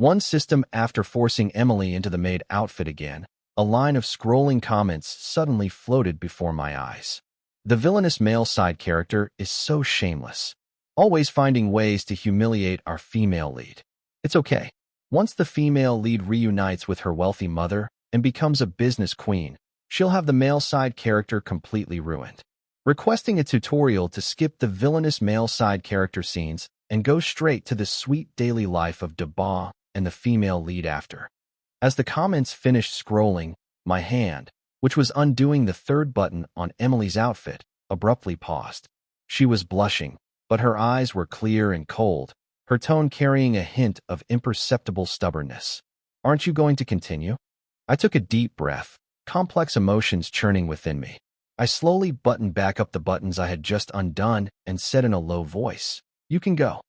One system after forcing Emily into the maid outfit again, a line of scrolling comments suddenly floated before my eyes. The villainous male side character is so shameless, always finding ways to humiliate our female lead. It's okay. Once the female lead reunites with her wealthy mother and becomes a business queen, she'll have the male side character completely ruined. Requesting a tutorial to skip the villainous male side character scenes and go straight to the sweet daily life of Baddie and the female lead after. As the comments finished scrolling, my hand, which was undoing the third button on Emily's outfit, abruptly paused. She was blushing, but her eyes were clear and cold, her tone carrying a hint of imperceptible stubbornness. "Aren't you going to continue?" I took a deep breath, complex emotions churning within me. I slowly buttoned back up the buttons I had just undone and said in a low voice, "You can go."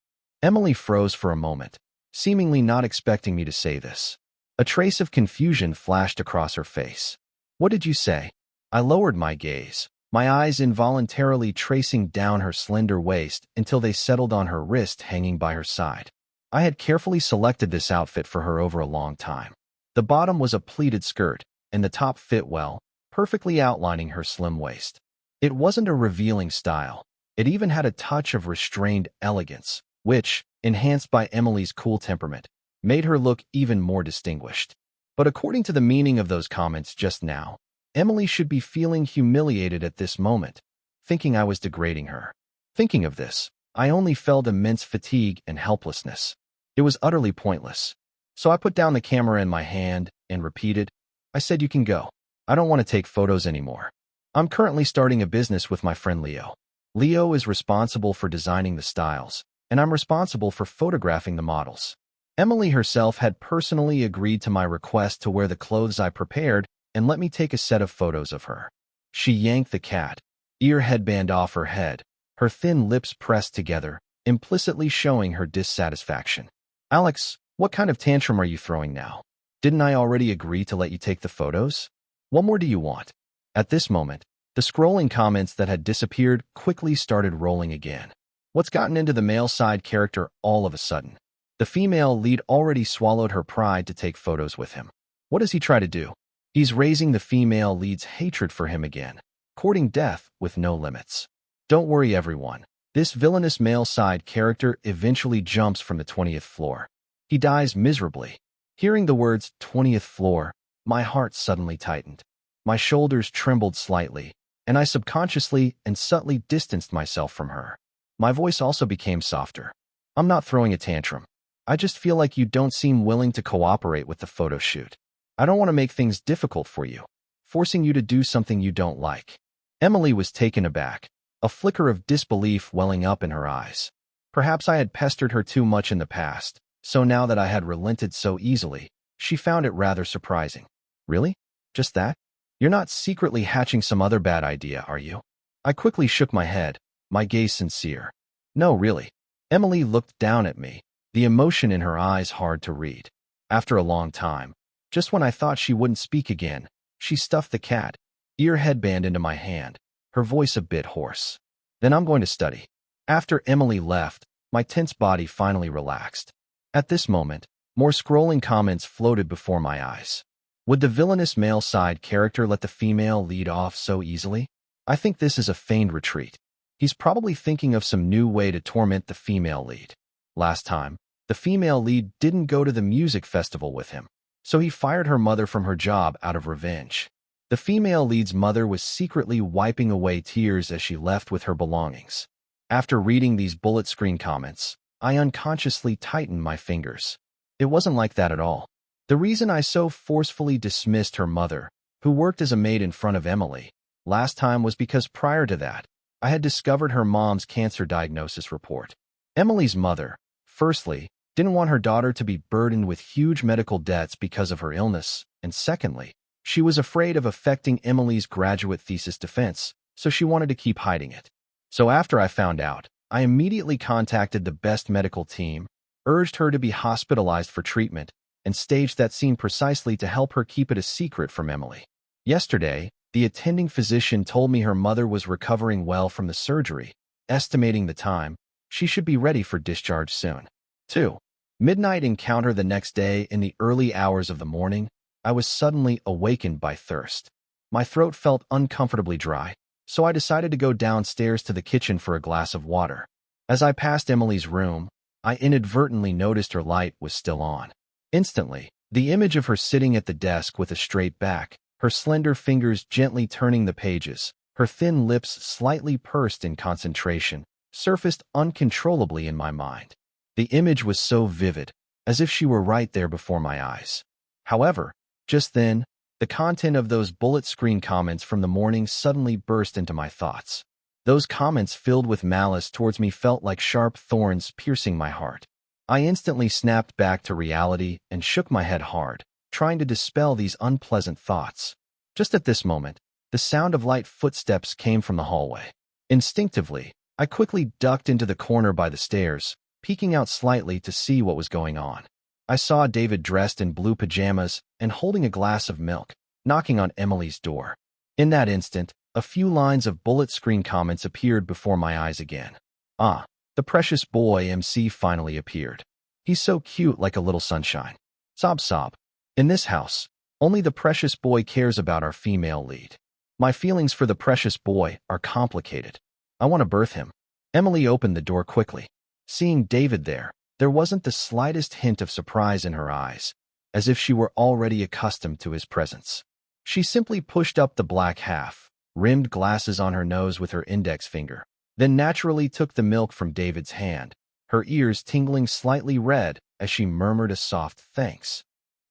Emily froze for a moment, seemingly not expecting me to say this. A trace of confusion flashed across her face. "What did you say?" I lowered my gaze, my eyes involuntarily tracing down her slender waist until they settled on her wrist hanging by her side. I had carefully selected this outfit for her over a long time. The bottom was a pleated skirt, and the top fit well, perfectly outlining her slim waist. It wasn't a revealing style. It even had a touch of restrained elegance, which, enhanced by Emily's cool temperament, made her look even more distinguished. But according to the meaning of those comments just now, Emily should be feeling humiliated at this moment, thinking I was degrading her. Thinking of this, I only felt immense fatigue and helplessness. It was utterly pointless. So I put down the camera in my hand and repeated, "I said you can go. I don't want to take photos anymore. I'm currently starting a business with my friend Leo. Leo is responsible for designing the styles, and I'm responsible for photographing the models." Emily herself had personally agreed to my request to wear the clothes I prepared and let me take a set of photos of her. She yanked the cat ear headband off her head, her thin lips pressed together, implicitly showing her dissatisfaction. "Alex, what kind of tantrum are you throwing now? Didn't I already agree to let you take the photos? What more do you want?" At this moment, the scrolling comments that had disappeared quickly started rolling again. What's gotten into the male side character all of a sudden? The female lead already swallowed her pride to take photos with him. What does he try to do? He's raising the female lead's hatred for him again, courting death with no limits. Don't worry, everyone. This villainous male side character eventually jumps from the 20th floor. He dies miserably. Hearing the words 20th floor, my heart suddenly tightened. My shoulders trembled slightly, and I subconsciously and subtly distanced myself from her. My voice also became softer. "I'm not throwing a tantrum. I just feel like you don't seem willing to cooperate with the photo shoot. I don't want to make things difficult for you, forcing you to do something you don't like." Emily was taken aback, a flicker of disbelief welling up in her eyes. Perhaps I had pestered her too much in the past, so now that I had relented so easily, she found it rather surprising. "Really? Just that? You're not secretly hatching some other bad idea, are you?" I quickly shook my head, my gaze sincere. "No, really." Emily looked down at me, the emotion in her eyes hard to read. After a long time, just when I thought she wouldn't speak again, she stuffed the cat ear headband into my hand, her voice a bit hoarse. "Then I'm going to study." After Emily left, my tense body finally relaxed. At this moment, more scrolling comments floated before my eyes. Would the villainous male side character let the female lead off so easily? I think this is a feigned retreat. He's probably thinking of some new way to torment the female lead. Last time, the female lead didn't go to the music festival with him, so he fired her mother from her job out of revenge. The female lead's mother was secretly wiping away tears as she left with her belongings. After reading these bullet screen comments, I unconsciously tightened my fingers. It wasn't like that at all. The reason I so forcefully dismissed her mother, who worked as a maid in front of Emily, last time was because prior to that, I had discovered her mom's cancer diagnosis report. Emily's mother, firstly, didn't want her daughter to be burdened with huge medical debts because of her illness, and secondly, she was afraid of affecting Emily's graduate thesis defense, so she wanted to keep hiding it. So after I found out, I immediately contacted the best medical team, urged her to be hospitalized for treatment, and staged that scene precisely to help her keep it a secret from Emily. Yesterday, the attending physician told me her mother was recovering well from the surgery, estimating the time, she should be ready for discharge soon. 2. Midnight encounter the next day. In the early hours of the morning, I was suddenly awakened by thirst. My throat felt uncomfortably dry, so I decided to go downstairs to the kitchen for a glass of water. As I passed Emily's room, I inadvertently noticed her light was still on. Instantly, the image of her sitting at the desk with a straight back, her slender fingers gently turning the pages, her thin lips slightly pursed in concentration, surfaced uncontrollably in my mind. The image was so vivid, as if she were right there before my eyes. However, just then, the content of those bullet screen comments from the morning suddenly burst into my thoughts. Those comments filled with malice towards me felt like sharp thorns piercing my heart. I instantly snapped back to reality and shook my head hard, trying to dispel these unpleasant thoughts. Just at this moment, the sound of light footsteps came from the hallway. Instinctively, I quickly ducked into the corner by the stairs, peeking out slightly to see what was going on. I saw David dressed in blue pajamas and holding a glass of milk, knocking on Emily's door. In that instant, a few lines of bullet screen comments appeared before my eyes again. Ah, the precious boy MC finally appeared. He's so cute, like a little sunshine. Sob sob. In this house, only the precious boy cares about our female lead. My feelings for the precious boy are complicated. I want to birth him. Emily opened the door quickly. Seeing David there wasn't the slightest hint of surprise in her eyes, as if she were already accustomed to his presence. She simply pushed up the black half-rimmed glasses on her nose with her index finger, then naturally took the milk from David's hand, her ears tingling slightly red as she murmured a soft thanks.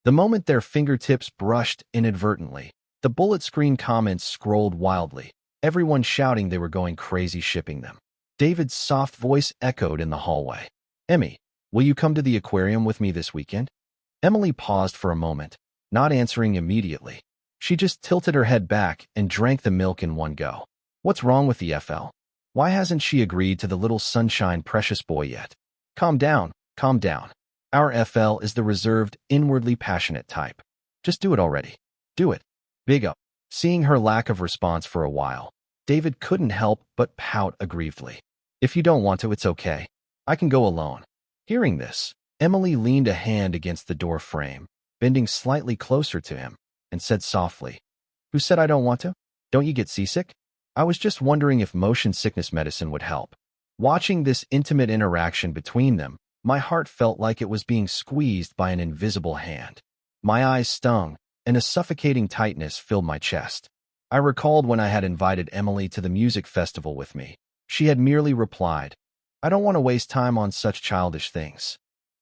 The moment their fingertips brushed inadvertently, the bullet screen comments scrolled wildly, everyone shouting they were going crazy shipping them. David's soft voice echoed in the hallway. Emmy, will you come to the aquarium with me this weekend? Emily paused for a moment, not answering immediately. She just tilted her head back and drank the milk in one go. What's wrong with the FL? Why hasn't she agreed to the little sunshine precious boy yet? Calm down, calm down. Our FL is the reserved, inwardly passionate type. Just do it already. Do it. Big up. Seeing her lack of response for a while, David couldn't help but pout aggrievedly. If you don't want to, it's okay. I can go alone. Hearing this, Emily leaned a hand against the door frame, bending slightly closer to him, and said softly, Who said I don't want to? Don't you get seasick? I was just wondering if motion sickness medicine would help. Watching this intimate interaction between them, my heart felt like it was being squeezed by an invisible hand. My eyes stung, and a suffocating tightness filled my chest. I recalled when I had invited Emily to the music festival with me. She had merely replied, I don't want to waste time on such childish things.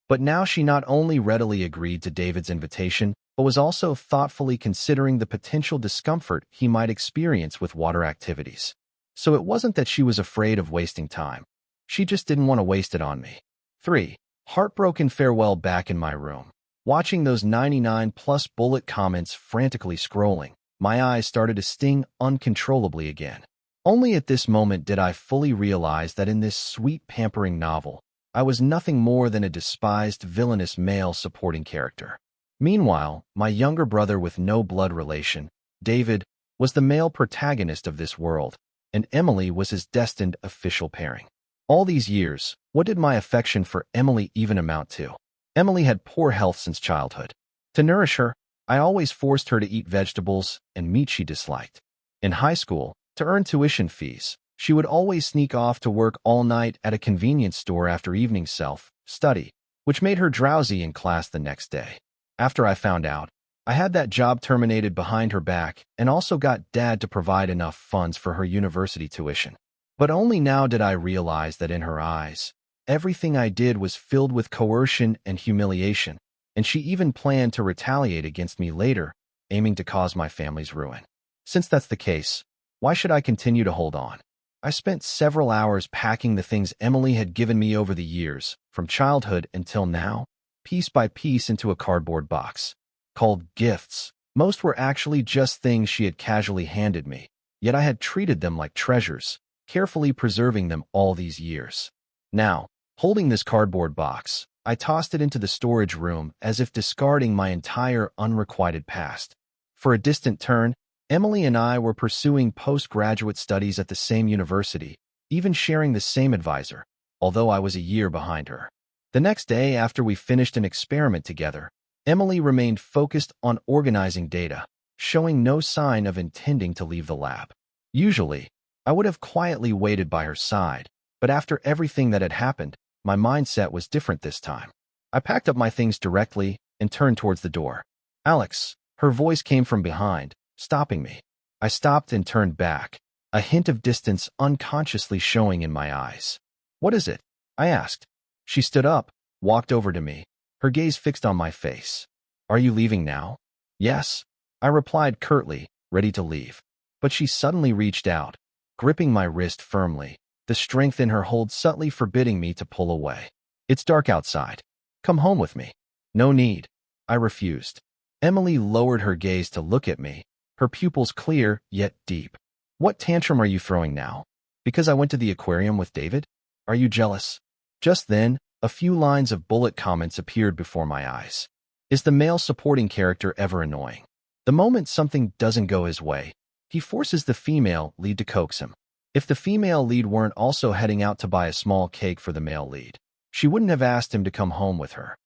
But now she not only readily agreed to David's invitation, but was also thoughtfully considering the potential discomfort he might experience with water activities. So it wasn't that she was afraid of wasting time. She just didn't want to waste it on me. 3. Heartbroken farewell. Back in my room, watching those 99+ bullet comments frantically scrolling, my eyes started to sting uncontrollably again. Only at this moment did I fully realize that in this sweet, pampering novel, I was nothing more than a despised, villainous male supporting character. Meanwhile, my younger brother with no blood relation, David, was the male protagonist of this world, and Emily was his destined official pairing. All these years, what did my affection for Emily even amount to? Emily had poor health since childhood. To nourish her, I always forced her to eat vegetables and meat she disliked. In high school, to earn tuition fees, she would always sneak off to work all night at a convenience store after evening self-study, which made her drowsy in class the next day. After I found out, I had that job terminated behind her back and also got Dad to provide enough funds for her university tuition. But only now did I realize that in her eyes, everything I did was filled with coercion and humiliation, and she even planned to retaliate against me later, aiming to cause my family's ruin. Since that's the case, why should I continue to hold on? I spent several hours packing the things Emily had given me over the years, from childhood until now, piece by piece into a cardboard box. Called gifts, most were actually just things she had casually handed me, yet I had treated them like treasures, carefully preserving them all these years. Now, holding this cardboard box, I tossed it into the storage room as if discarding my entire unrequited past. For a distant turn, Emily and I were pursuing postgraduate studies at the same university, even sharing the same advisor, although I was a year behind her. The next day, after we finished an experiment together, Emily remained focused on organizing data, showing no sign of intending to leave the lab. Usually, I would have quietly waited by her side, but after everything that had happened, my mindset was different this time. I packed up my things directly and turned towards the door. "Alex," her voice came from behind, stopping me. I stopped and turned back, a hint of distance unconsciously showing in my eyes. "What is it?" I asked. She stood up, walked over to me, her gaze fixed on my face. "Are you leaving now?" "Yes," I replied curtly, ready to leave. But she suddenly reached out, gripping my wrist firmly, the strength in her hold subtly forbidding me to pull away. "It's dark outside. Come home with me." "No need," I refused. Emily lowered her gaze to look at me, her pupils clear yet deep. "What tantrum are you throwing now? Because I went to the aquarium with David? Are you jealous?" Just then, a few lines of bullet comments appeared before my eyes. Is the male supporting character ever annoying? The moment something doesn't go his way, he forces the female lead to coax him. If the female lead weren't also heading out to buy a small cake for the male lead, she wouldn't have asked him to come home with her.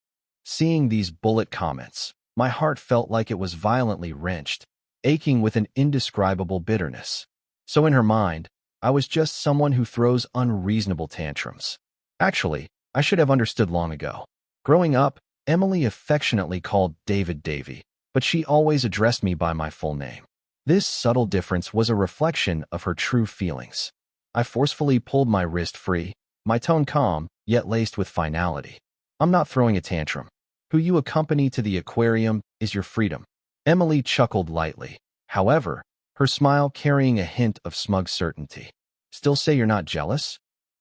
Seeing these bullet comments, my heart felt like it was violently wrenched, aching with an indescribable bitterness. So in her mind, I was just someone who throws unreasonable tantrums. Actually, I should have understood long ago. Growing up, Emily affectionately called David Davy, but she always addressed me by my full name. This subtle difference was a reflection of her true feelings. I forcefully pulled my wrist free, my tone calm, yet laced with finality. "I'm not throwing a tantrum. Who you accompany to the aquarium is your freedom." Emily chuckled lightly, however, her smile carrying a hint of smug certainty. "Still say you're not jealous?"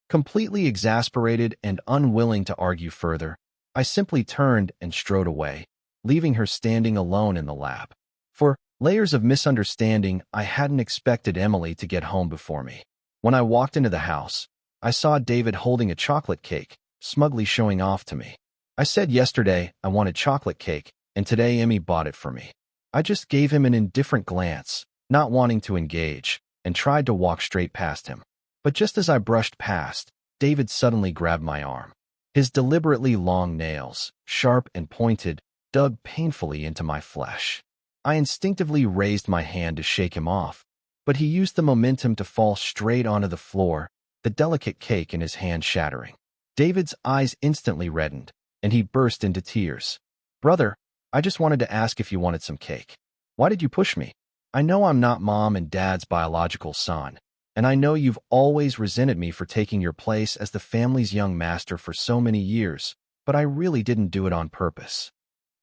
Completely exasperated and unwilling to argue further, I simply turned and strode away, leaving her standing alone in the lab. For layers of misunderstanding, I hadn't expected Emily to get home before me. When I walked into the house, I saw David holding a chocolate cake, smugly showing off to me. I said yesterday I wanted chocolate cake, and today Emmy bought it for me. I just gave him an indifferent glance, not wanting to engage, and tried to walk straight past him. But just as I brushed past, David suddenly grabbed my arm. His deliberately long nails, sharp and pointed, dug painfully into my flesh. I instinctively raised my hand to shake him off, but he used the momentum to fall straight onto the floor, the delicate cake in his hand shattering. David's eyes instantly reddened, and he burst into tears. "Brother, I just wanted to ask if you wanted some cake. Why did you push me? I know I'm not Mom and Dad's biological son, and I know you've always resented me for taking your place as the family's young master for so many years, but I really didn't do it on purpose."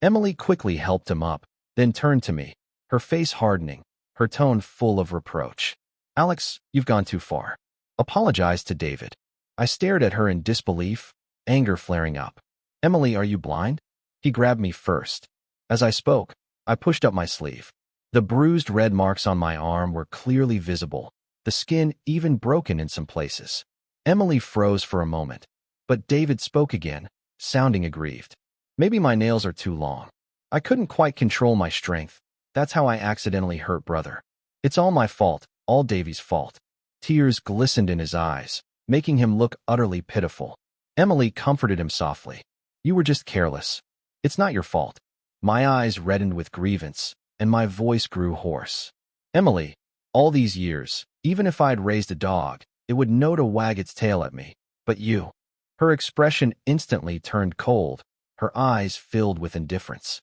Emily quickly helped him up, then turned to me, her face hardening, her tone full of reproach. "Alex, you've gone too far. Apologize to David." I stared at her in disbelief, anger flaring up. "Emily, are you blind?" He grabbed me first. As I spoke, I pushed up my sleeve. The bruised red marks on my arm were clearly visible, the skin even broken in some places. Emily froze for a moment, but David spoke again, sounding aggrieved. "Maybe my nails are too long. I couldn't quite control my strength. That's how I accidentally hurt brother. It's all my fault, all Davy's fault." Tears glistened in his eyes, making him look utterly pitiful. Emily comforted him softly. "You were just careless. It's not your fault." My eyes reddened with grievance, and my voice grew hoarse. "Emily, all these years, even if I'd raised a dog, it would know to wag its tail at me. But you—" Her expression instantly turned cold, her eyes filled with indifference.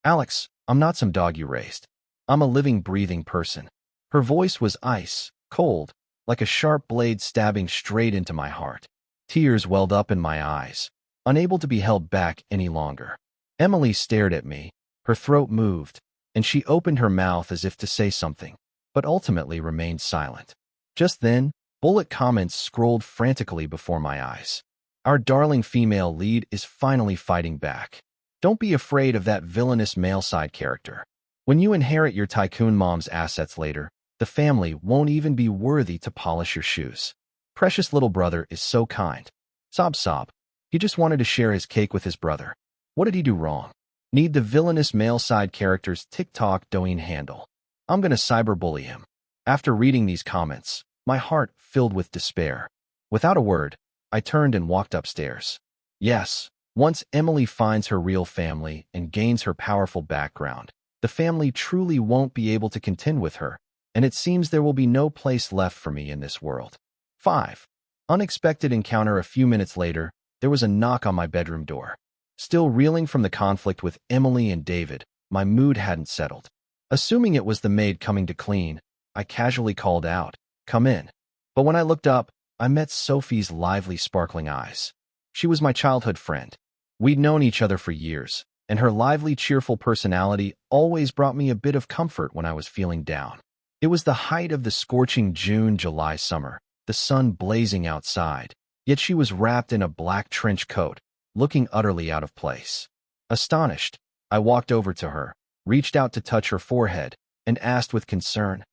"Alex, I'm not some dog you raised. I'm a living, breathing person." Her voice was ice, cold, like a sharp blade stabbing straight into my heart. Tears welled up in my eyes, unable to be held back any longer. Emily stared at me, her throat moved, and she opened her mouth as if to say something, but ultimately remained silent. Just then, bullet comments scrolled frantically before my eyes. "Our darling female lead is finally fighting back. Don't be afraid of that villainous male side character. When you inherit your tycoon mom's assets later, the family won't even be worthy to polish your shoes. Precious little brother is so kind." Sob sob. He just wanted to share his cake with his brother. What did he do wrong? Need the villainous male side character's TikTok doing handle. I'm gonna cyberbully him. After reading these comments, my heart filled with despair. Without a word, I turned and walked upstairs. Yes, Once Emily finds her real family and gains her powerful background, the family truly won't be able to contend with her, and it seems there will be no place left for me in this world. 5. Unexpected encounter. A few minutes later, there was a knock on my bedroom door. Still reeling from the conflict with Emily and David, my mood hadn't settled. Assuming it was the maid coming to clean, I casually called out, "Come in." But when I looked up, I met Sophie's lively, sparkling eyes. She was my childhood friend. We'd known each other for years, and her lively, cheerful personality always brought me a bit of comfort when I was feeling down. It was the height of the scorching June-July summer, the sun blazing outside, yet she was wrapped in a black trench coat, looking utterly out of place. Astonished, I walked over to her, reached out to touch her forehead, and asked with concern,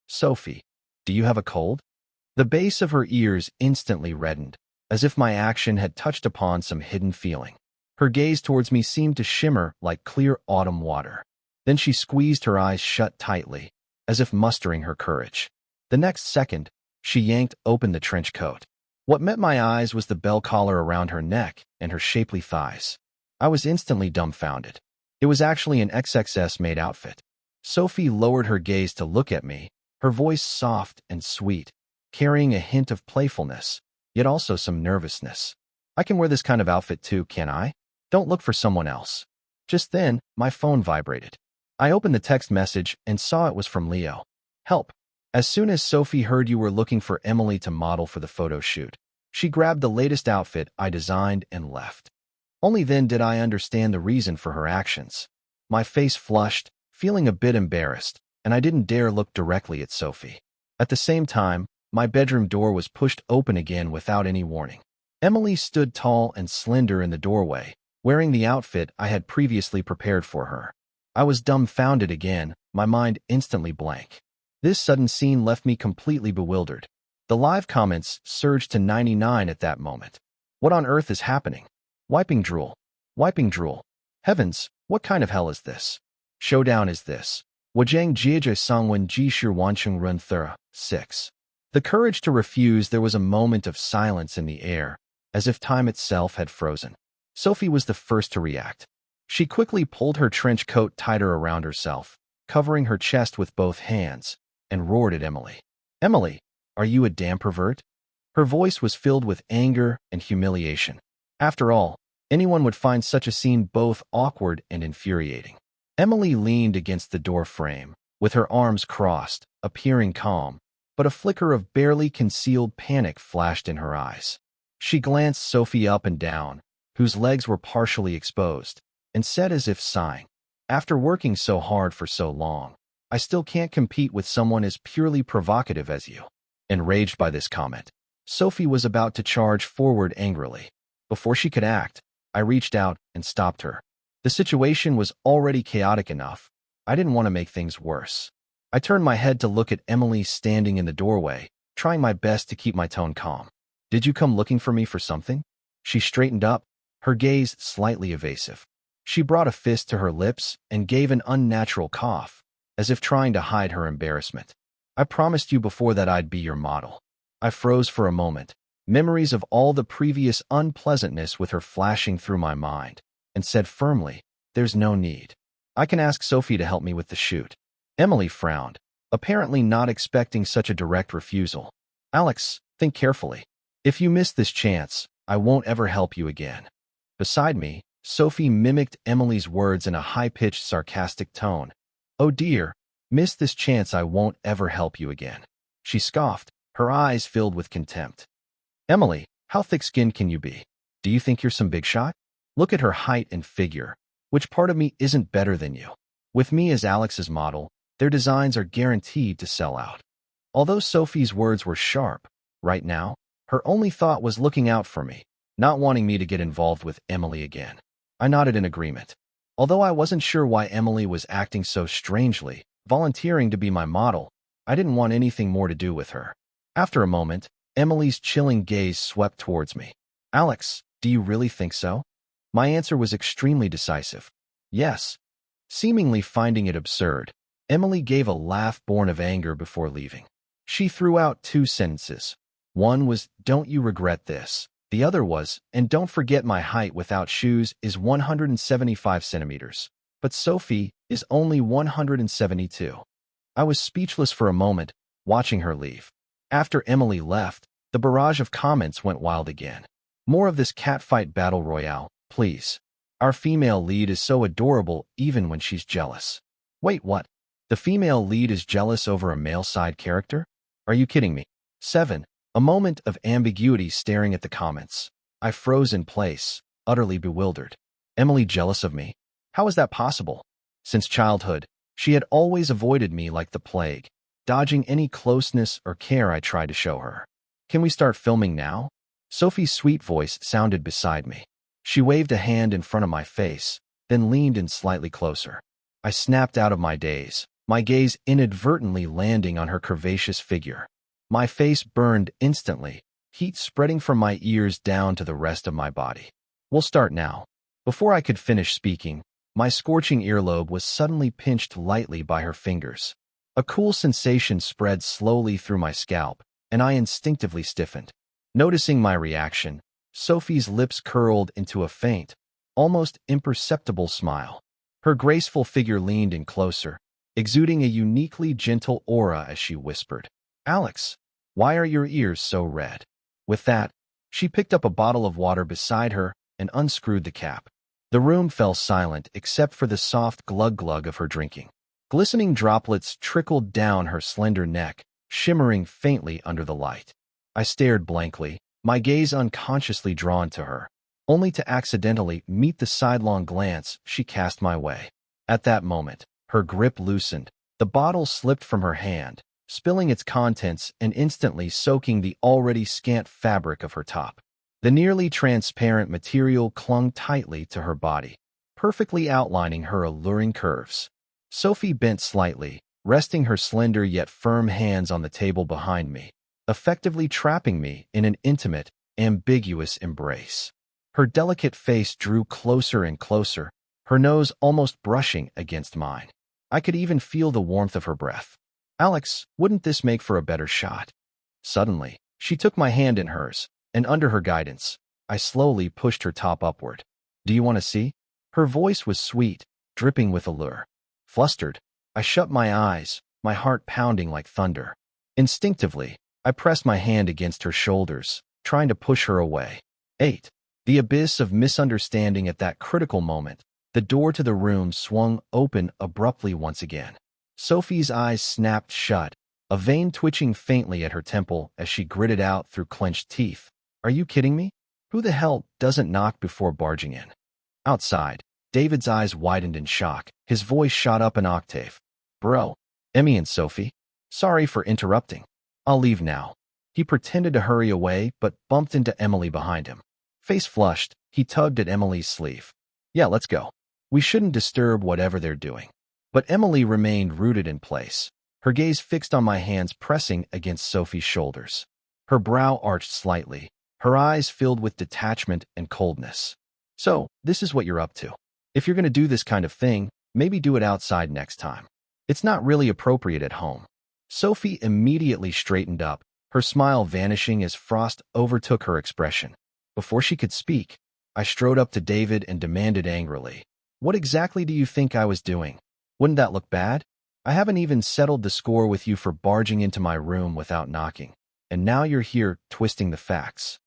"Sophie, do you have a cold?" The base of her ears instantly reddened, as if my action had touched upon some hidden feeling. Her gaze towards me seemed to shimmer like clear autumn water. Then she squeezed her eyes shut tightly, as if mustering her courage. The next second, she yanked open the trench coat. What met my eyes was the bell collar around her neck and her shapely thighs. I was instantly dumbfounded. It was actually an XXS-made outfit. Sophie lowered her gaze to look at me, her voice soft and sweet, carrying a hint of playfulness, yet also some nervousness. "I can wear this kind of outfit too, can I? Don't look for someone else." Just then, my phone vibrated. I opened the text message and saw it was from Leo. "Help. As soon as Sophie heard you were looking for Emily to model for the photo shoot, she grabbed the latest outfit I designed and left." Only then did I understand the reason for her actions. My face flushed, feeling a bit embarrassed, and I didn't dare look directly at Sophie. At the same time, my bedroom door was pushed open again without any warning. Emily stood tall and slender in the doorway, wearing the outfit I had previously prepared for her. I was dumbfounded again, my mind instantly blank. This sudden scene left me completely bewildered. The live comments surged to 99 at that moment. What on earth is happening? Wiping drool. Wiping drool. Heavens, what kind of hell is this? Showdown is this. Wajang Jiaja Sangwen Ji Shi Wancheng Run Thura. 6. The courage to refuse. There was a moment of silence in the air, as if time itself had frozen. Sophie was the first to react. She quickly pulled her trench coat tighter around herself, covering her chest with both hands, and roared at Emily. "Emily, are you a damn pervert?" Her voice was filled with anger and humiliation. After all, anyone would find such a scene both awkward and infuriating. Emily leaned against the door frame, with her arms crossed, appearing calm, but a flicker of barely concealed panic flashed in her eyes. She glanced Sophie up and down, whose legs were partially exposed, and said as if sighing, "After working so hard for so long, I still can't compete with someone as purely provocative as you." Enraged by this comment, Sophie was about to charge forward angrily. Before she could act, I reached out and stopped her. The situation was already chaotic enough. I didn't want to make things worse. I turned my head to look at Emily standing in the doorway, trying my best to keep my tone calm. "Did you come looking for me for something?" She straightened up, her gaze slightly evasive. She brought a fist to her lips and gave an unnatural cough, as if trying to hide her embarrassment. "I promised you before that I'd be your model." I froze for a moment, memories of all the previous unpleasantness with her flashing through my mind, and said firmly, "There's no need. I can ask Sophie to help me with the shoot." Emily frowned, apparently not expecting such a direct refusal. "Alex, think carefully. If you miss this chance, I won't ever help you again." Beside me, Sophie mimicked Emily's words in a high-pitched, sarcastic tone. "Oh dear, miss this chance, I won't ever help you again." She scoffed, her eyes filled with contempt. "Emily, how thick-skinned can you be? Do you think you're some big shot? Look at her height and figure. Which part of me isn't better than you?" With me as Alex's model, their designs are guaranteed to sell out. Although Sophie's words were sharp, right now, her only thought was looking out for me, not wanting me to get involved with Emily again. I nodded in agreement. Although I wasn't sure why Emily was acting so strangely, volunteering to be my model, I didn't want anything more to do with her. After a moment, Emily's chilling gaze swept towards me. "Alex, do you really think so?" My answer was extremely decisive. "Yes." Seemingly finding it absurd, Emily gave a laugh born of anger before leaving. She threw out two sentences. One was, "Don't you regret this?" The other was, and don't forget my height without shoes is 175 centimeters, but Sophie is only 172. I was speechless for a moment, watching her leave. After Emily left, the barrage of comments went wild again. More of this catfight battle royale, please. Our female lead is so adorable even when she's jealous. Wait, what? The female lead is jealous over a male side character? Are you kidding me? 7. A moment of ambiguity staring at the comments. I froze in place, utterly bewildered. Emily jealous of me? How is that possible? Since childhood, she had always avoided me like the plague, dodging any closeness or care I tried to show her. Can we start filming now? Sophie's sweet voice sounded beside me. She waved a hand in front of my face, then leaned in slightly closer. I snapped out of my daze, my gaze inadvertently landing on her curvaceous figure. My face burned instantly, heat spreading from my ears down to the rest of my body. We'll start now. Before I could finish speaking, my scorching earlobe was suddenly pinched lightly by her fingers. A cool sensation spread slowly through my scalp, and I instinctively stiffened. Noticing my reaction, Sophie's lips curled into a faint, almost imperceptible smile. Her graceful figure leaned in closer, exuding a uniquely gentle aura as she whispered, "Alex, why are your ears so red?" With that, she picked up a bottle of water beside her and unscrewed the cap. The room fell silent except for the soft glug-glug of her drinking. Glistening droplets trickled down her slender neck, shimmering faintly under the light. I stared blankly, my gaze unconsciously drawn to her, only to accidentally meet the sidelong glance she cast my way. At that moment, her grip loosened, the bottle slipped from her hand, spilling its contents and instantly soaking the already scant fabric of her top. The nearly transparent material clung tightly to her body, perfectly outlining her alluring curves. Sophie bent slightly, resting her slender yet firm hands on the table behind me, effectively trapping me in an intimate, ambiguous embrace. Her delicate face drew closer and closer, her nose almost brushing against mine. I could even feel the warmth of her breath. "Alex, wouldn't this make for a better shot?" Suddenly, she took my hand in hers, and under her guidance, I slowly pushed her top upward. "Do you want to see?" Her voice was sweet, dripping with allure. Flustered, I shut my eyes, my heart pounding like thunder. Instinctively, I pressed my hand against her shoulders, trying to push her away. 8. The abyss of misunderstanding at that critical moment. The door to the room swung open abruptly once again. Sophie's eyes snapped shut, a vein twitching faintly at her temple as she gritted out through clenched teeth, "Are you kidding me? Who the hell doesn't knock before barging in?" Outside, David's eyes widened in shock. His voice shot up an octave. "Bro, Emmy and Sophie, sorry for interrupting. I'll leave now." He pretended to hurry away but bumped into Emily behind him. Face flushed, he tugged at Emily's sleeve. "Yeah, let's go. We shouldn't disturb whatever they're doing." But Emily remained rooted in place, her gaze fixed on my hands pressing against Sophie's shoulders. Her brow arched slightly, her eyes filled with detachment and coldness. "So, this is what you're up to. If you're going to do this kind of thing, maybe do it outside next time. It's not really appropriate at home." Sophie immediately straightened up, her smile vanishing as frost overtook her expression. Before she could speak, I strode up to David and demanded angrily, "What exactly do you think I was doing? Wouldn't that look bad? I haven't even settled the score with you for barging into my room without knocking, and now you're here twisting the facts."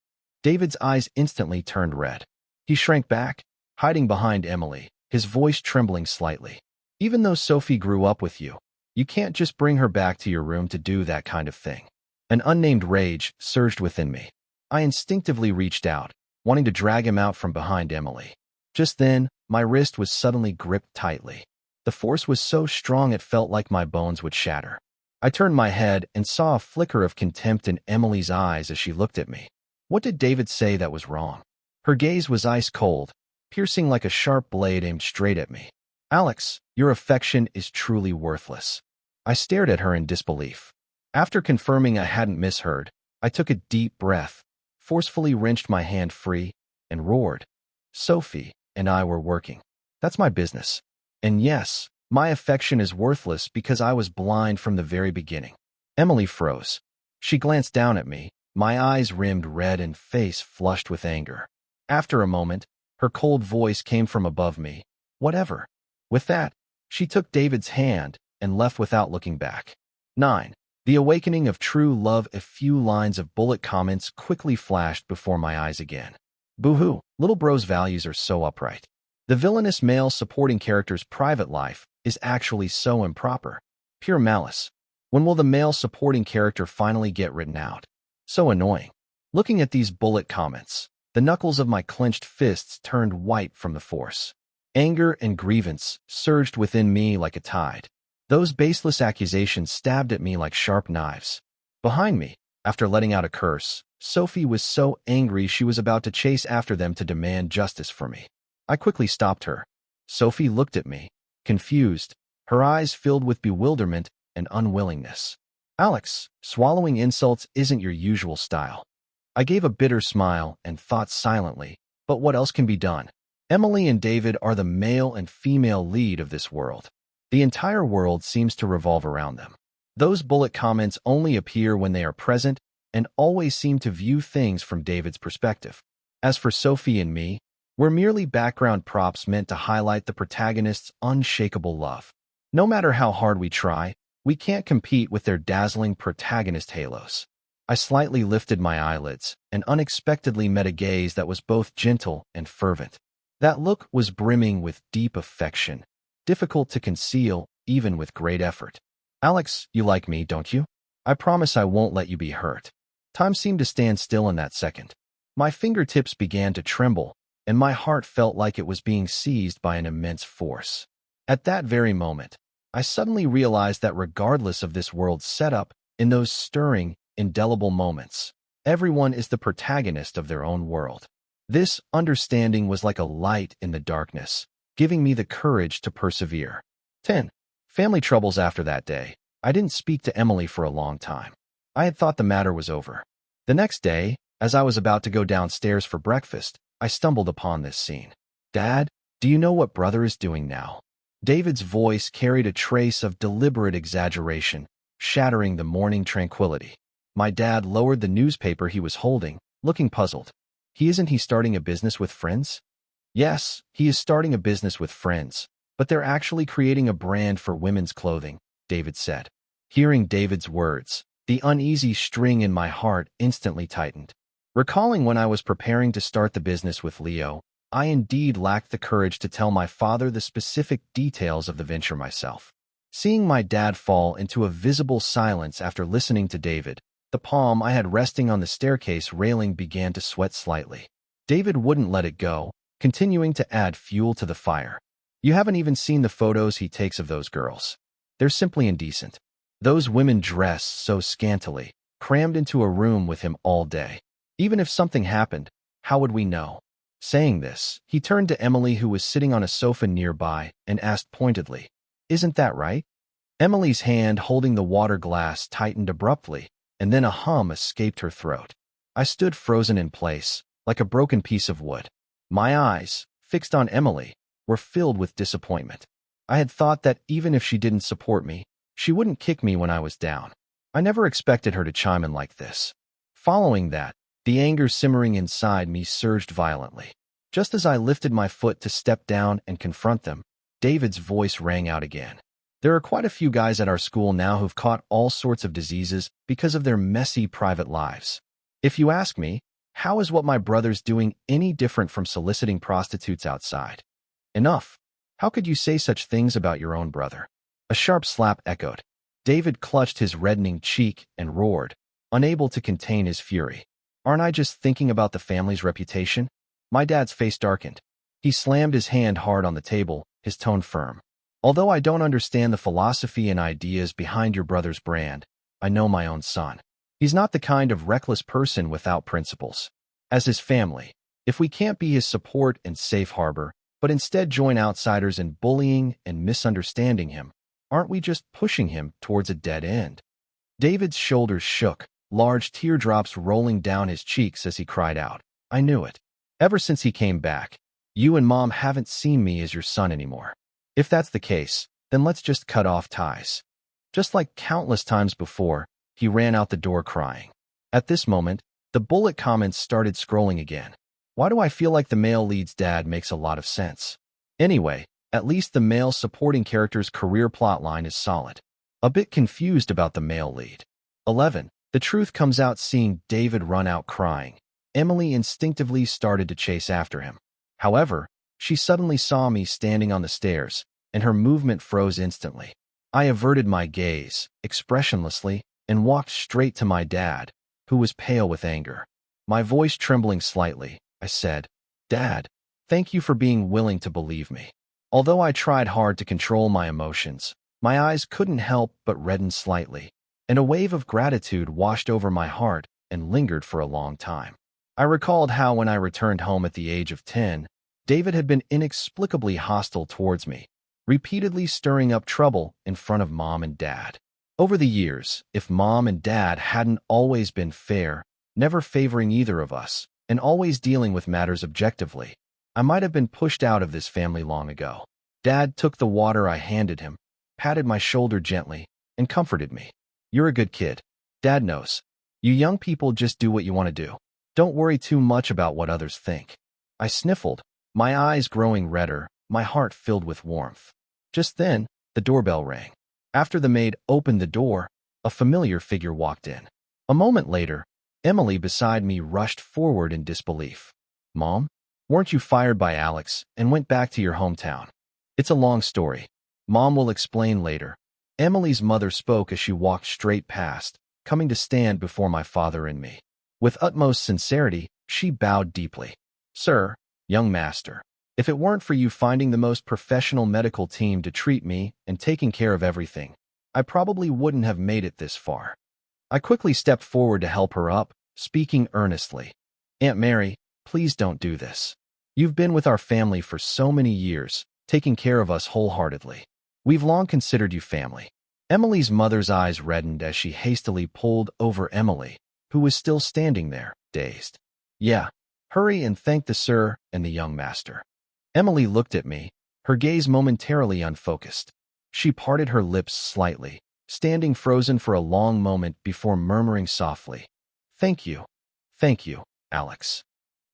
David's eyes instantly turned red. He shrank back, hiding behind Emily, his voice trembling slightly. "Even though Sophie grew up with you, you can't just bring her back to your room to do that kind of thing." An unnamed rage surged within me. I instinctively reached out, wanting to drag him out from behind Emily. Just then, my wrist was suddenly gripped tightly. The force was so strong it felt like my bones would shatter. I turned my head and saw a flicker of contempt in Emily's eyes as she looked at me. What did David say that was wrong? Her gaze was ice cold, piercing like a sharp blade aimed straight at me. "Alex, your affection is truly worthless." I stared at her in disbelief. After confirming I hadn't misheard, I took a deep breath, forcefully wrenched my hand free, and roared. "Sophie and I were working. That's my business. And yes, my affection is worthless because I was blind from the very beginning." Emily froze. She glanced down at me, My eyes rimmed red and face flushed with anger. After a moment, her cold voice came from above me. Whatever. With that, she took David's hand and left without looking back. 9. The awakening of true love. A few lines of bullet comments quickly flashed before my eyes again. Boo-hoo, little bro's values are so upright. The villainous male supporting character's private life is actually so improper. Pure malice. When will the male supporting character finally get written out? So annoying. Looking at these bullet comments, the knuckles of my clenched fists turned white from the force. Anger and grievance surged within me like a tide. Those baseless accusations stabbed at me like sharp knives. Behind me, after letting out a curse, Sophie was so angry she was about to chase after them to demand justice for me. I quickly stopped her. Sophie looked at me, confused, her eyes filled with bewilderment and unwillingness. Alex, swallowing insults isn't your usual style. I gave a bitter smile and thought silently, but what else can be done? Emily and David are the male and female lead of this world. The entire world seems to revolve around them. Those bullet comments only appear when they are present and always seem to view things from David's perspective. As for Sophie and me, we're merely background props meant to highlight the protagonist's unshakable love. No matter how hard we try, we can't compete with their dazzling protagonist halos. I slightly lifted my eyelids and unexpectedly met a gaze that was both gentle and fervent. That look was brimming with deep affection, difficult to conceal even with great effort. Alex, you like me, don't you? I promise I won't let you be hurt. Time seemed to stand still in that second. My fingertips began to tremble, and my heart felt like it was being seized by an immense force. At that very moment, I suddenly realized that regardless of this world's setup, in those stirring, indelible moments, everyone is the protagonist of their own world. This understanding was like a light in the darkness, giving me the courage to persevere. 10. Family troubles. After that day, I didn't speak to Emily for a long time. I had thought the matter was over. The next day, as I was about to go downstairs for breakfast, I stumbled upon this scene. Dad, do you know what brother is doing now? David's voice carried a trace of deliberate exaggeration, shattering the morning tranquility. My dad lowered the newspaper he was holding, looking puzzled. Isn't he starting a business with friends? Yes, he is starting a business with friends, but they're actually creating a brand for women's clothing, David said. Hearing David's words, the uneasy string in my heart instantly tightened. Recalling when I was preparing to start the business with Leo, I indeed lacked the courage to tell my father the specific details of the venture myself. Seeing my dad fall into a visible silence after listening to David, the palm I had resting on the staircase railing began to sweat slightly. David wouldn't let it go, continuing to add fuel to the fire. You haven't even seen the photos he takes of those girls. They're simply indecent. Those women dress so scantily, crammed into a room with him all day. Even if something happened, how would we know? Saying this, he turned to Emily, who was sitting on a sofa nearby, and asked pointedly, "Isn't that right?" Emily's hand holding the water glass tightened abruptly, and then a hum escaped her throat. I stood frozen in place, like a broken piece of wood. My eyes, fixed on Emily, were filled with disappointment. I had thought that even if she didn't support me, she wouldn't kick me when I was down. I never expected her to chime in like this. Following that, the anger simmering inside me surged violently. Just as I lifted my foot to step down and confront them, David's voice rang out again. There are quite a few guys at our school now who've caught all sorts of diseases because of their messy private lives. If you ask me, how is what my brother's doing any different from soliciting prostitutes outside? Enough. How could you say such things about your own brother? A sharp slap echoed. David clutched his reddening cheek and roared, unable to contain his fury. Aren't I just thinking about the family's reputation? My dad's face darkened. He slammed his hand hard on the table, his tone firm. Although I don't understand the philosophy and ideas behind your brother's brand, I know my own son. He's not the kind of reckless person without principles. As his family, if we can't be his support and safe harbor, but instead join outsiders in bullying and misunderstanding him, aren't we just pushing him towards a dead end? David's shoulders shook, large teardrops rolling down his cheeks as he cried out, "I knew it. Ever since he came back, you and Mom haven't seen me as your son anymore. If that's the case, then let's just cut off ties." Just like countless times before, he ran out the door crying. At this moment, The bullet comments started scrolling again. Why do I feel like the male lead's dad makes a lot of sense? Anyway, at least the male supporting character's career plotline is solid. A bit confused about the male lead. 11. The truth comes out seeing David run out crying. Emily instinctively started to chase after him. However, she suddenly saw me standing on the stairs, and her movement froze instantly. I averted my gaze, expressionlessly, and walked straight to my dad, who was pale with anger. My voice trembling slightly, I said, "Dad, thank you for being willing to believe me." Although I tried hard to control my emotions, my eyes couldn't help but redden slightly, and a wave of gratitude washed over my heart and lingered for a long time. I recalled how when I returned home at the age of 10, David had been inexplicably hostile towards me, repeatedly stirring up trouble in front of Mom and Dad. Over the years, if Mom and Dad hadn't always been fair, never favoring either of us, and always dealing with matters objectively, I might have been pushed out of this family long ago. Dad took the water I handed him, patted my shoulder gently, and comforted me. "You're a good kid. Dad knows. You young people just do what you want to do. Don't worry too much about what others think." I sniffled, my eyes growing redder, my heart filled with warmth. Just then, the doorbell rang. After the maid opened the door, a familiar figure walked in. A moment later, Emily beside me rushed forward in disbelief. "Mom, weren't you fired by Alex and went back to your hometown?" "It's a long story. Mom will explain later." Emily's mother spoke as she walked straight past, coming to stand before my father and me. With utmost sincerity, she bowed deeply. "Sir, young master, if it weren't for you finding the most professional medical team to treat me and taking care of everything, I probably wouldn't have made it this far." I quickly stepped forward to help her up, speaking earnestly. "Aunt Mary, please don't do this. You've been with our family for so many years, taking care of us wholeheartedly. We've long considered you family." Emily's mother's eyes reddened as she hastily pulled over Emily, who was still standing there, dazed. "Yeah, hurry and thank the sir and the young master." Emily looked at me, her gaze momentarily unfocused. She parted her lips slightly, standing frozen for a long moment before murmuring softly, Thank you, Alex."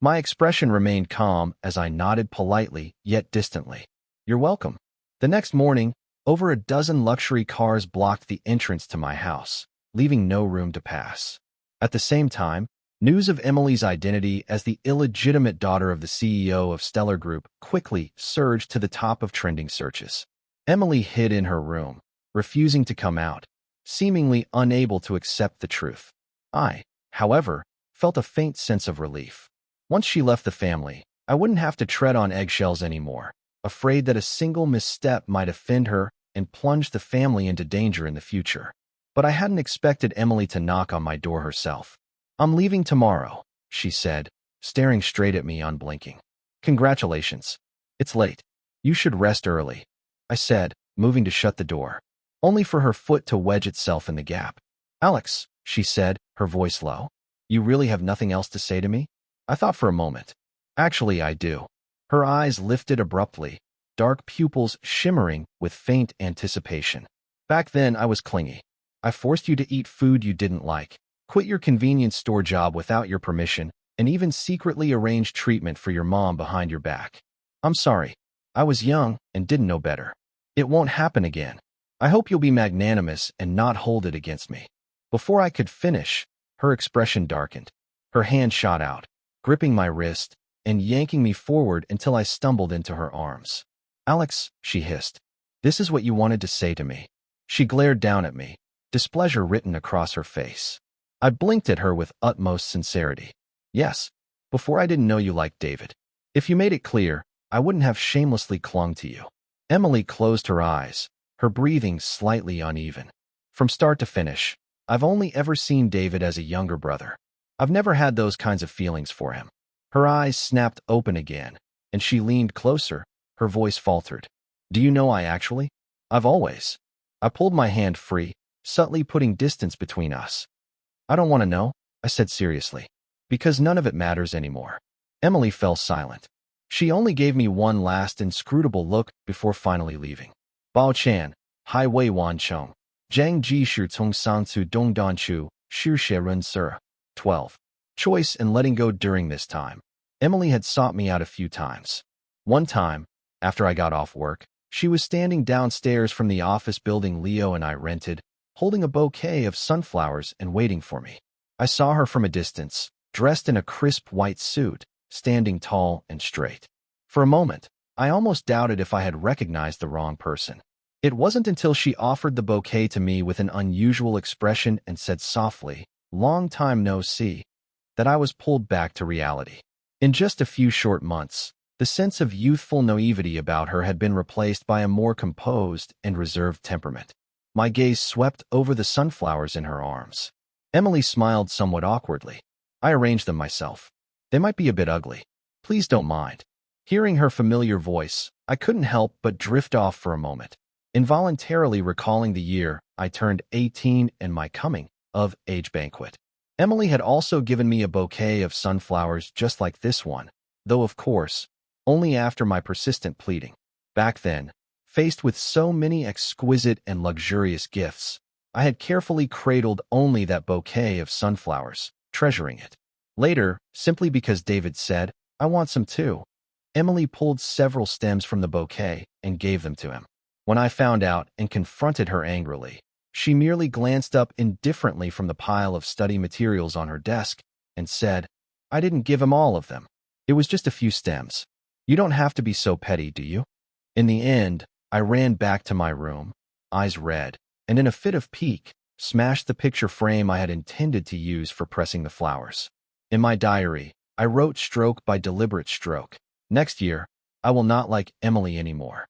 My expression remained calm as I nodded politely yet distantly. "You're welcome." The next morning, over a dozen luxury cars blocked the entrance to my house, leaving no room to pass. At the same time, news of Emily's identity as the illegitimate daughter of the CEO of Stellar Group quickly surged to the top of trending searches. Emily hid in her room, refusing to come out, seemingly unable to accept the truth. I, however, felt a faint sense of relief. Once she left the family, I wouldn't have to tread on eggshells anymore, afraid that a single misstep might offend her and plunge the family into danger in the future. But I hadn't expected Emily to knock on my door herself. "I'm leaving tomorrow," she said, staring straight at me unblinking. "Congratulations. It's late. You should rest early," I said, moving to shut the door, only for her foot to wedge itself in the gap. "Alex," she said, her voice low, "you really have nothing else to say to me?" I thought for a moment. "Actually, I do." Her eyes lifted abruptly, dark pupils shimmering with faint anticipation. "Back then, I was clingy. I forced you to eat food you didn't like, quit your convenience store job without your permission, and even secretly arranged treatment for your mom behind your back. I'm sorry. I was young and didn't know better. It won't happen again. I hope you'll be magnanimous and not hold it against me." Before I could finish, her expression darkened. Her hand shot out, gripping my wrist and yanking me forward until I stumbled into her arms. "Alex," she hissed, "this is what you wanted to say to me." She glared down at me, displeasure written across her face. I blinked at her with utmost sincerity. "Yes, before I didn't know you liked David. If you made it clear, I wouldn't have shamelessly clung to you." Emily closed her eyes, her breathing slightly uneven. "From start to finish, I've only ever seen David as a younger brother. I've never had those kinds of feelings for him." Her eyes snapped open again, and she leaned closer, her voice faltered. "Do you know I've always." I pulled my hand free, subtly putting distance between us. "I don't want to know," I said seriously, "because none of it matters anymore." Emily fell silent. She only gave me one last inscrutable look before finally leaving. "Bao Chan, Hai Wei Wan Chong, Zhang Ji Shu Tong San Su Dong Dan Chu, Shu She Run Sura." 12. choice and letting go during this time. Emily had sought me out a few times. One time, after I got off work, she was standing downstairs from the office building Leo and I rented, holding a bouquet of sunflowers and waiting for me. I saw her from a distance, dressed in a crisp white suit, standing tall and straight. For a moment, I almost doubted if I had recognized the wrong person. It wasn't until she offered the bouquet to me with an unusual expression and said softly, "Long time no see," that I was pulled back to reality. In just a few short months, the sense of youthful naivety about her had been replaced by a more composed and reserved temperament. My gaze swept over the sunflowers in her arms. Emily smiled somewhat awkwardly. I arranged them myself. They might be a bit ugly. Please don't mind. Hearing her familiar voice, I couldn't help but drift off for a moment, involuntarily recalling the year I turned 18 and my coming-of-age banquet. Emily had also given me a bouquet of sunflowers just like this one, though of course, only after my persistent pleading. Back then, faced with so many exquisite and luxurious gifts, I had carefully cradled only that bouquet of sunflowers, treasuring it. Later, simply because David said, "I want some too," Emily pulled several stems from the bouquet and gave them to him. When I found out and confronted her angrily, she merely glanced up indifferently from the pile of study materials on her desk and said, "I didn't give him all of them. It was just a few stems. You don't have to be so petty, do you?" In the end, I ran back to my room, eyes red, and in a fit of pique, smashed the picture frame I had intended to use for pressing the flowers. In my diary, I wrote stroke by deliberate stroke, "Next year, I will not like Emily anymore."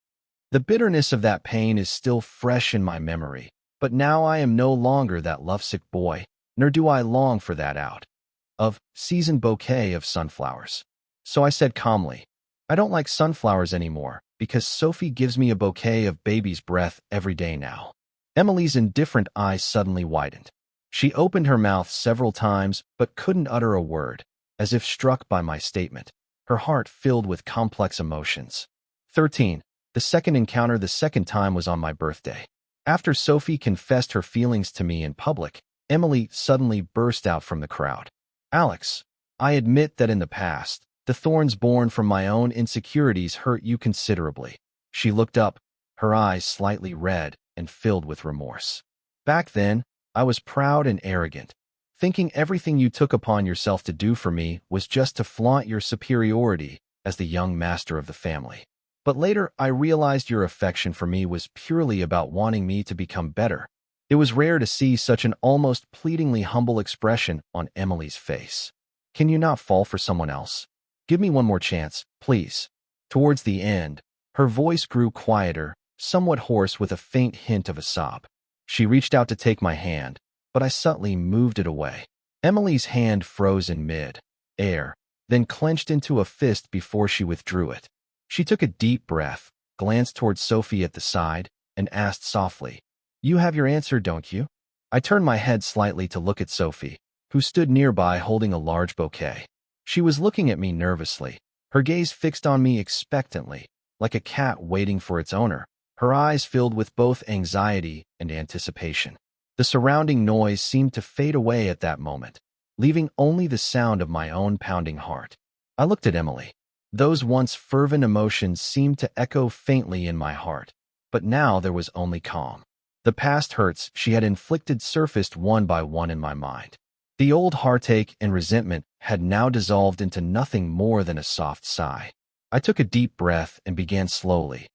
The bitterness of that pain is still fresh in my memory, but now I am no longer that lovesick boy, nor do I long for that out-of-season bouquet of sunflowers. So I said calmly, "I don't like sunflowers anymore because Sophie gives me a bouquet of baby's breath every day now." Emily's indifferent eyes suddenly widened. She opened her mouth several times but couldn't utter a word, as if struck by my statement, her heart filled with complex emotions. 13. The second encounter the second time was on my birthday. After Sophie confessed her feelings to me in public, Emily suddenly burst out from the crowd. "Alex, I admit that in the past, the thorns born from my own insecurities hurt you considerably." She looked up, her eyes slightly red and filled with remorse. "Back then, I was proud and arrogant, thinking everything you took upon yourself to do for me was just to flaunt your superiority as the young master of the family. But later, I realized your affection for me was purely about wanting me to become better." It was rare to see such an almost pleadingly humble expression on Emily's face. "Can you not fall for someone else? Give me one more chance, please." Towards the end, her voice grew quieter, somewhat hoarse with a faint hint of a sob. She reached out to take my hand, but I subtly moved it away. Emily's hand froze in mid-air, then clenched into a fist before she withdrew it. She took a deep breath, glanced towards Sophie at the side, and asked softly, "You have your answer, don't you?" I turned my head slightly to look at Sophie, who stood nearby holding a large bouquet. She was looking at me nervously, her gaze fixed on me expectantly, like a cat waiting for its owner, her eyes filled with both anxiety and anticipation. The surrounding noise seemed to fade away at that moment, leaving only the sound of my own pounding heart. I looked at Emily. Those once fervent emotions seemed to echo faintly in my heart, but now there was only calm. The past hurts she had inflicted surfaced one by one in my mind. The old heartache and resentment had now dissolved into nothing more than a soft sigh. I took a deep breath and began slowly.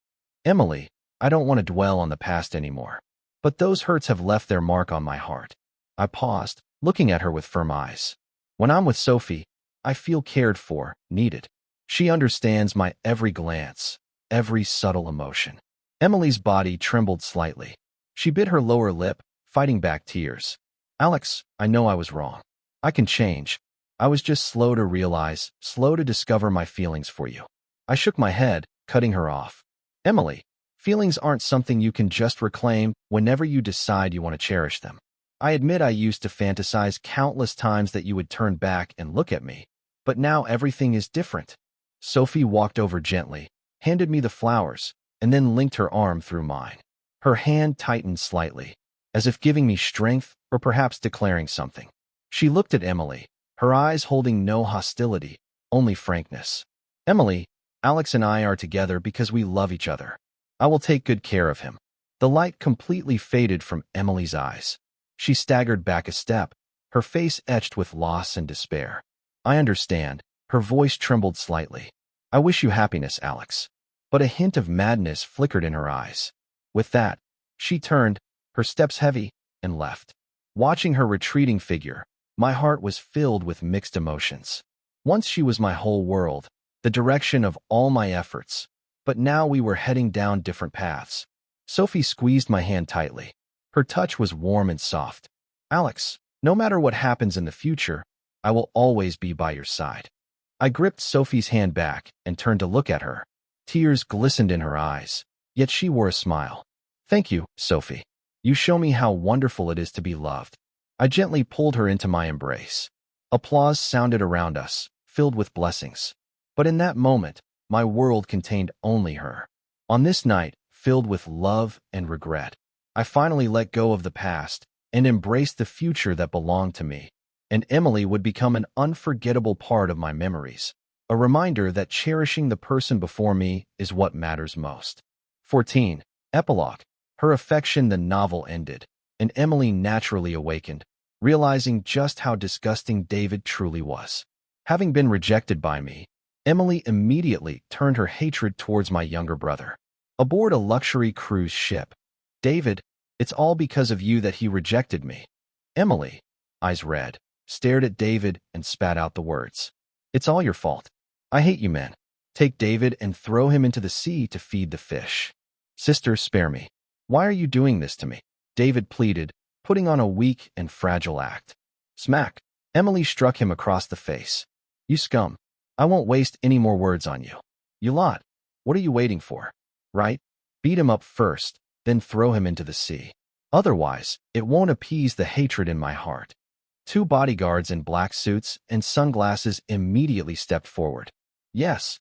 "Emily, I don't want to dwell on the past anymore, but those hurts have left their mark on my heart." I paused, looking at her with firm eyes. "When I'm with Sophie, I feel cared for, needed. She understands my every glance, every subtle emotion." Emily's body trembled slightly. She bit her lower lip, fighting back tears. "Alex, I know I was wrong. I can change. I was just slow to realize, slow to discover my feelings for you." I shook my head, cutting her off. "Emily, feelings aren't something you can just reclaim whenever you decide you want to cherish them. I admit I used to fantasize countless times that you would turn back and look at me, but now everything is different." Sophie walked over gently, handed me the flowers, and then linked her arm through mine. Her hand tightened slightly, as if giving me strength or perhaps declaring something. She looked at Emily, her eyes holding no hostility, only frankness. Emily, Alex and I are together because we love each other. I will take good care of him. The light completely faded from Emily's eyes. She staggered back a step, her face etched with loss and despair. I understand. Her voice trembled slightly. I wish you happiness, Alex. But a hint of madness flickered in her eyes. With that, she turned, her steps heavy, and left. Watching her retreating figure, my heart was filled with mixed emotions. Once she was my whole world, the direction of all my efforts, but now we were heading down different paths. Sophie squeezed my hand tightly. Her touch was warm and soft. Alex, no matter what happens in the future, I will always be by your side. I gripped Sophie's hand back and turned to look at her. Tears glistened in her eyes, yet she wore a smile. Thank you, Sophie. You show me how wonderful it is to be loved. I gently pulled her into my embrace. Applause sounded around us, filled with blessings. But in that moment, my world contained only her. On this night, filled with love and regret, I finally let go of the past and embraced the future that belonged to me. And Emily would become an unforgettable part of my memories, a reminder that cherishing the person before me is what matters most. 14. Epilogue. Her affection. The novel ended, and Emily naturally awakened, realizing just how disgusting David truly was. Having been rejected by me, Emily immediately turned her hatred towards my younger brother. Aboard a luxury cruise ship. David, it's all because of you that he rejected me. Emily, eyes red, stared at David and spat out the words. It's all your fault. I hate you men. Take David and throw him into the sea to feed the fish. Sister, spare me. Why are you doing this to me? David pleaded, putting on a weak and fragile act. Smack. Emily struck him across the face. You scum. I won't waste any more words on you. You lot. What are you waiting for? Right? Beat him up first, then throw him into the sea. Otherwise, it won't appease the hatred in my heart. Two bodyguards in black suits and sunglasses immediately stepped forward. Yes.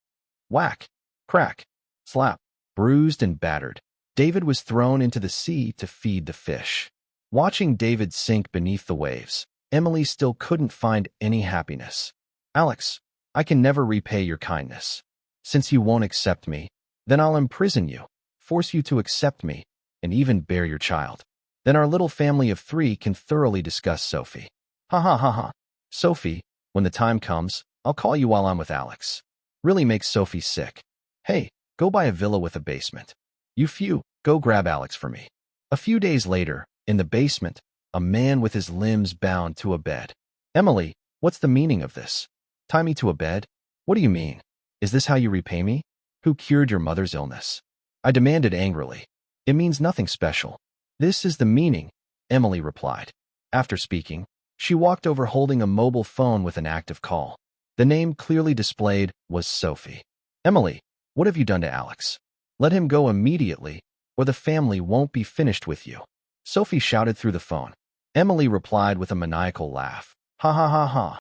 Whack. Crack. Slap. Bruised and battered, David was thrown into the sea to feed the fish. Watching David sink beneath the waves, Emily still couldn't find any happiness. Alex, I can never repay your kindness. Since you won't accept me, then I'll imprison you, force you to accept me, and even bear your child. Then our little family of 3 can thoroughly discuss Sophie. Ha ha ha ha. Sophie, when the time comes, I'll call you while I'm with Alex. Really makes Sophie sick. Hey, go buy a villa with a basement. You few, go grab Alex for me. A few days later, in the basement, a man with his limbs bound to a bed. Emily, what's the meaning of this? Tie me to a bed? What do you mean? Is this how you repay me? Who cured your mother's illness? I demanded angrily. It means nothing special. This is the meaning, Emily replied. After speaking, she walked over holding a mobile phone with an active call. The name clearly displayed was Sophie. Emily, what have you done to Alex? Let him go immediately, or the family won't be finished with you. Sophie shouted through the phone. Emily replied with a maniacal laugh. Ha ha ha ha.